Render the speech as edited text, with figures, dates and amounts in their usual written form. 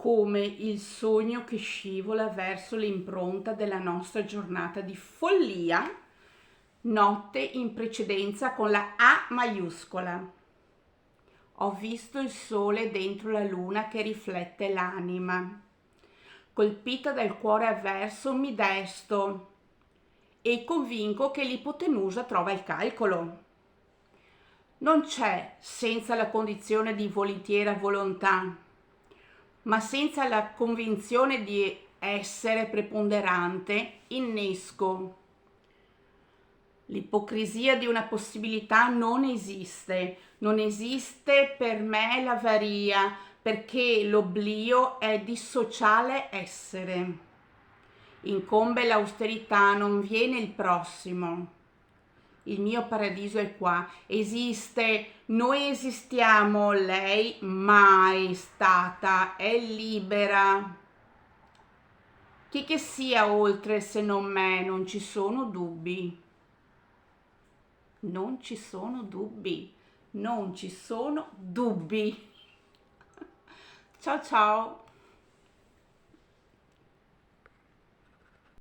come il sogno che scivola verso l'impronta della nostra giornata di follia, notte in precedenza con la A maiuscola. Ho visto il sole dentro la luna che riflette l'anima. Colpita dal cuore avverso mi desto e convinco che l'ipotenusa trova il calcolo. Non c'è senza la condizione di volitiera volontà, ma senza la convinzione di essere preponderante, innesco. L'ipocrisia di una possibilità non esiste per me l'avaria, perché l'oblio è dissociale essere. Incombe l'austerità, non viene il prossimo. Il mio paradiso è qua, esiste, noi esistiamo, lei mai stata, è libera. Chi che sia oltre se non me, non ci sono dubbi. Non ci sono dubbi, non ci sono dubbi. Ciao ciao.